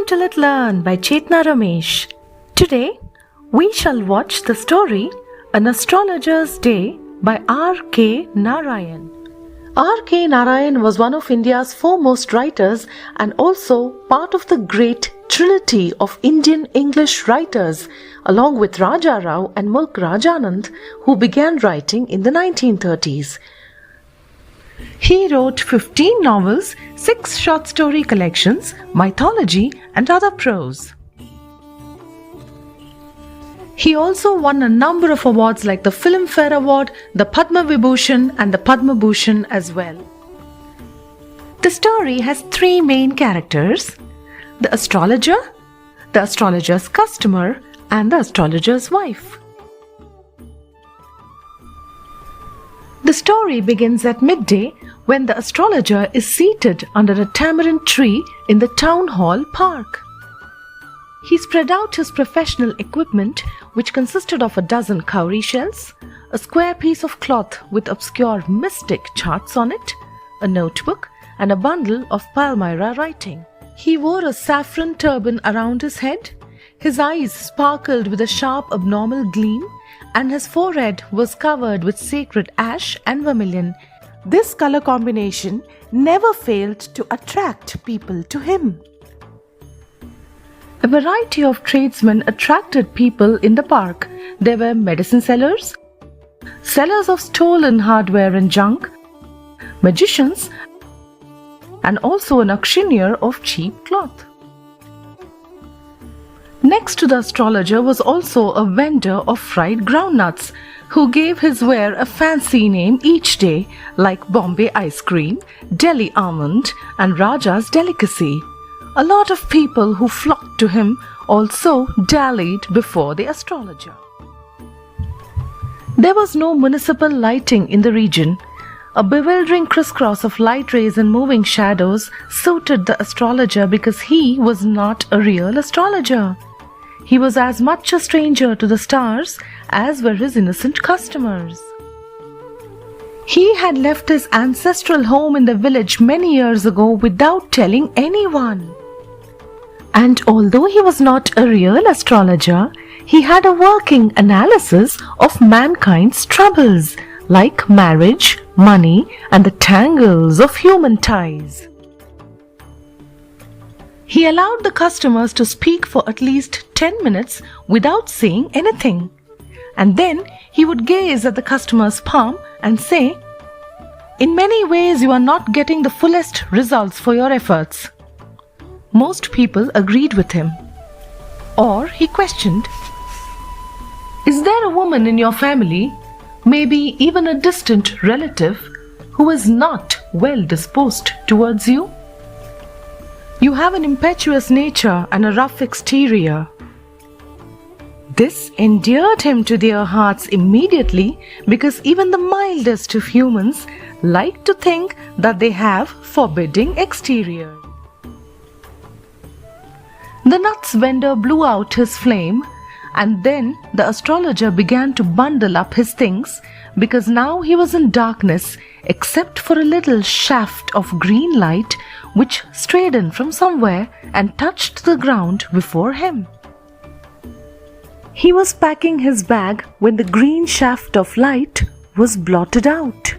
Welcome to Let Learn by Chethana Ramesh. Today, we shall watch the story An Astrologer's Day by R.K. Narayan. R.K. Narayan was one of India's foremost writers and also part of the great trinity of Indian English writers, along with Raja Rao and Mulk Rajanand, who began writing in the 1930s. He wrote 15 novels, 6 short story collections, mythology, and other prose. He also won a number of awards like the Filmfare Award, the Padma Vibhushan, and the Padma Bhushan as well. The story has 3 main characters: the astrologer, the astrologer's customer, and the astrologer's wife. The story begins at midday when the astrologer is seated under a tamarind tree in the town hall park. He spread out his professional equipment, which consisted of a dozen cowrie shells, a square piece of cloth with obscure mystic charts on it, a notebook, and a bundle of Palmyra writing. He wore a saffron turban around his head, his eyes sparkled with a sharp abnormal gleam, and his forehead was covered with sacred ash and vermilion. This color combination never failed to attract people to him. A variety of tradesmen attracted people in the park. There were medicine sellers, sellers of stolen hardware and junk, magicians, and also an auctioneer of cheap cloth. Next to the astrologer was also a vendor of fried groundnuts, who gave his ware a fancy name each day, like Bombay ice cream, Delhi almond, and Raja's delicacy. A lot of people who flocked to him also dallied before the astrologer. There was no municipal lighting in the region. A bewildering crisscross of light rays and moving shadows suited the astrologer because he was not a real astrologer. He was as much a stranger to the stars as were his innocent customers. He had left his ancestral home in the village many years ago without telling anyone. And although he was not a real astrologer, he had a working analysis of mankind's troubles, like marriage, money, and the tangles of human ties. He allowed the customers to speak for at least 10 minutes without saying anything. And then he would gaze at the customer's palm and say, "In many ways you are not getting the fullest results for your efforts." Most people agreed with him. Or he questioned, "Is there a woman in your family, maybe even a distant relative, who is not well disposed towards you? You have an impetuous nature and a rough exterior." This endeared him to their hearts immediately because even the mildest of humans like to think that they have forbidding exterior. The nuts vendor blew out his flame, and then the astrologer began to bundle up his things because now he was in darkness except for a little shaft of green light which strayed in from somewhere and touched the ground before him. He was packing his bag when the green shaft of light was blotted out.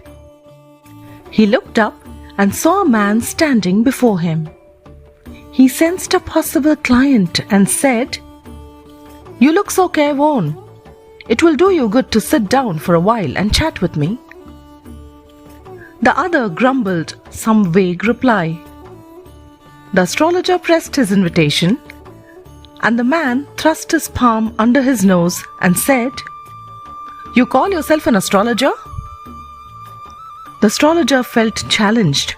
He looked up and saw a man standing before him. He sensed a possible client and said, "You look so careworn. It will do you good to sit down for a while and chat with me." The other grumbled some vague reply. The astrologer pressed his invitation, and the man thrust his palm under his nose and said, "You call yourself an astrologer?" The astrologer felt challenged.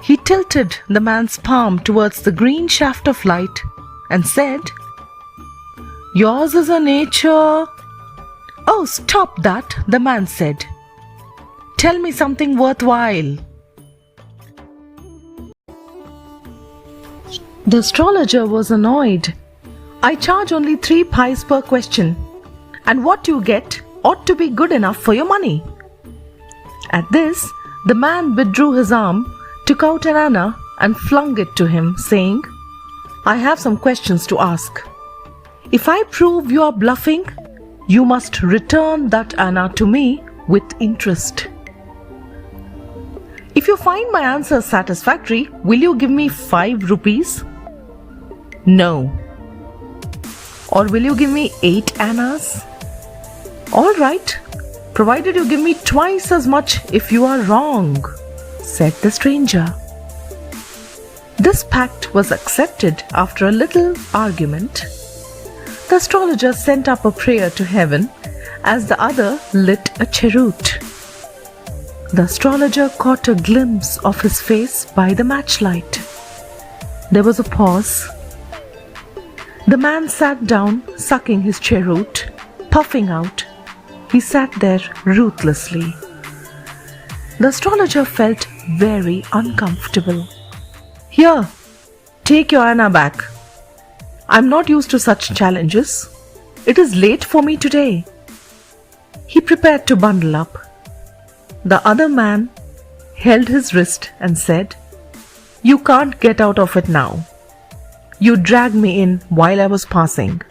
He tilted the man's palm towards the green shaft of light and said, "Yours is a nature—" "Oh, stop that," the man said. "Tell me something worthwhile." The astrologer was annoyed. "I charge only 3 pice per question, and what you get ought to be good enough for your money." At this, the man withdrew his arm, took out an anna, and flung it to him, saying, I have some questions to ask. If I prove you are bluffing, you must return that anna to me with interest. If you find my answer satisfactory, will you give me 5 rupees? No. Or will you give me 8 annas? All right, provided you give me twice as much if you are wrong, said the stranger. This pact was accepted after a little argument. The astrologer sent up a prayer to heaven as the other lit a cheroot. The astrologer caught a glimpse of his face by the matchlight. There was a pause. The man sat down, sucking his cheroot, puffing out. He sat there ruthlessly. The astrologer felt very uncomfortable. Here, take your anna back. I'm not used to such challenges. It is late for me today. He prepared to bundle up. The other man held his wrist and said, You can't get out of it now. You dragged me in while I was passing.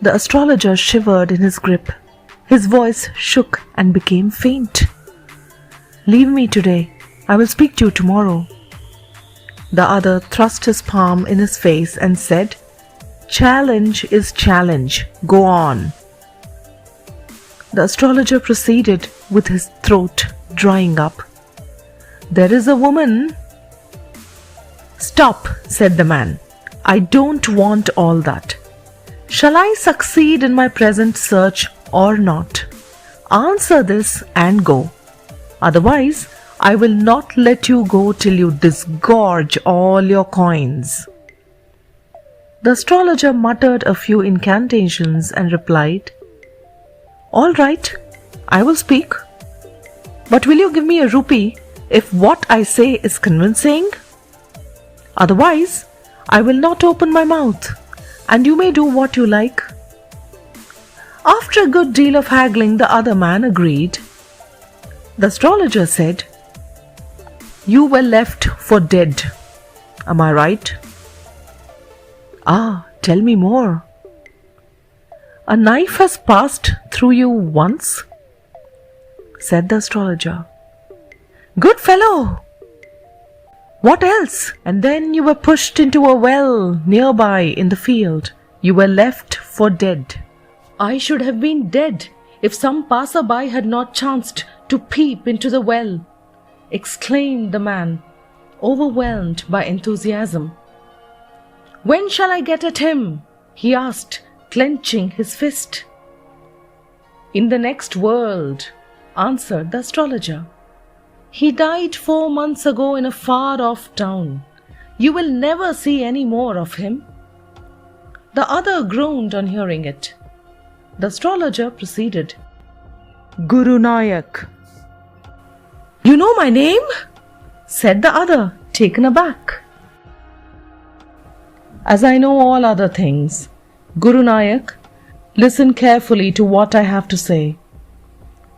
The astrologer shivered in his grip. His voice shook and became faint. Leave me today. I will speak to you tomorrow. The other thrust his palm in his face and said, Challenge is challenge. Go on. The astrologer proceeded with his throat drying up. There is a woman. Stop, said the man. I don't want all that. Shall I succeed in my present search or not? Answer this and go. Otherwise, I will not let you go till you disgorge all your coins. The astrologer muttered a few incantations and replied, All right, I will speak. But will you give me a rupee if what I say is convincing? Otherwise, I will not open my mouth, and you may do what you like. After a good deal of haggling, the other man agreed. The astrologer said, You were left for dead. Am I right? Ah, tell me more. A knife has passed through you once, said the astrologer. Good fellow! What else? And then you were pushed into a well nearby in the field. You were left for dead. I should have been dead if some passerby had not chanced to peep into the well, exclaimed the man, overwhelmed by enthusiasm. When shall I get at him? He asked, clenching his fist. In the next world, answered the astrologer. He died 4 months ago in a far-off town. You will never see any more of him. The other groaned on hearing it. The astrologer proceeded. Guru Nayak. You know my name? Said the other, taken aback. As I know all other things, Guru Nayak, listen carefully to what I have to say.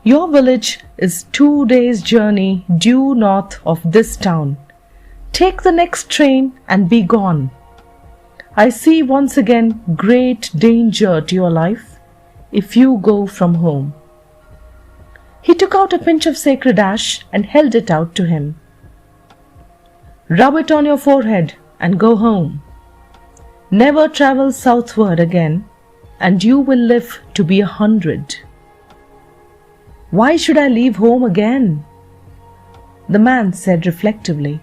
Your village is 2 days' journey due north of this town. Take the next train and be gone. I see once again great danger to your life if you go from home. He took out a pinch of sacred ash and held it out to him. Rub it on your forehead and go home. Never travel southward again, and you will live to be 100. Why should I leave home again? The man said reflectively.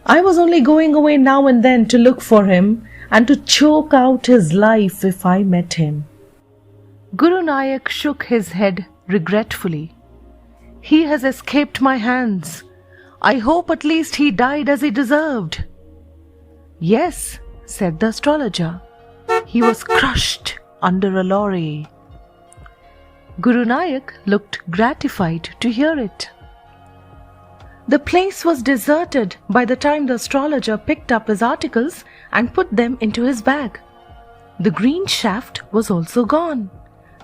I was only going away now and then to look for him and to choke out his life if I met him. Guru Nayak shook his head regretfully. He has escaped my hands. I hope at least he died as he deserved. Yes, said the astrologer. He was crushed under a lorry. Guru Nayak looked gratified to hear it. The place was deserted by the time the astrologer picked up his articles and put them into his bag. The green shaft was also gone,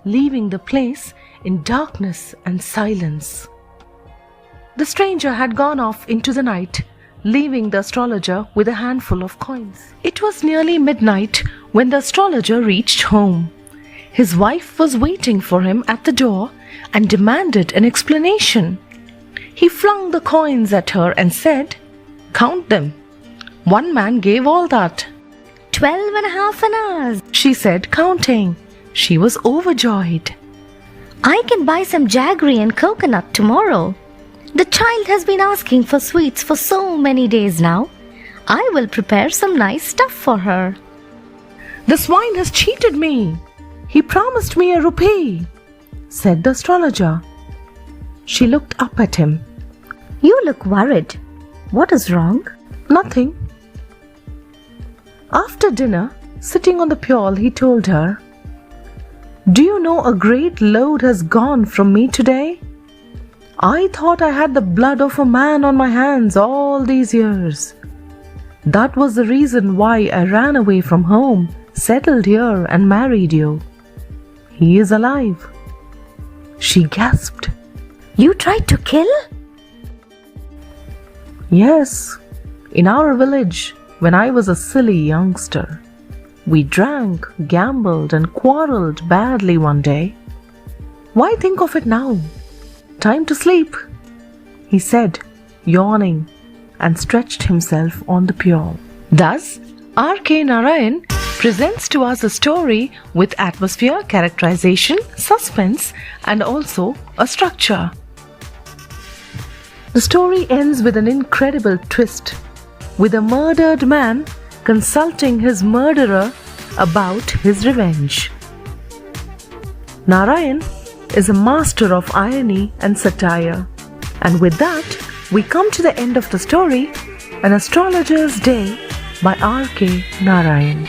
leaving the place in darkness and silence. The stranger had gone off into the night, leaving the astrologer with a handful of coins. It was nearly midnight when the astrologer reached home. His wife was waiting for him at the door and demanded an explanation. He flung the coins at her and said, "Count them. One man gave all that." 12.5 she said, counting. She was overjoyed. I can buy some jaggery and coconut tomorrow. The child has been asking for sweets for so many days now. I will prepare some nice stuff for her. "The swine has cheated me. He promised me a rupee," said the astrologer. She looked up at him. You look worried. What is wrong? "Nothing." After dinner, sitting on the pure, he told her, "Do you know a great load has gone from me today? I thought I had the blood of a man on my hands all these years. That was the reason why I ran away from home, settled here and married you. He is alive." She gasped. You tried to kill? "Yes, in our village when I was a silly youngster. We drank, gambled and quarreled badly one day. Why think of it now? Time to sleep," he said, yawning, and stretched himself on the pure. Thus, R.K. Narayan presents to us a story with atmosphere, characterization, suspense, and also a structure. The story ends with an incredible twist, with a murdered man consulting his murderer about his revenge. Narayan is a master of irony and satire. And with that, we come to the end of the story, An Astrologer's Day by R.K. Narayan.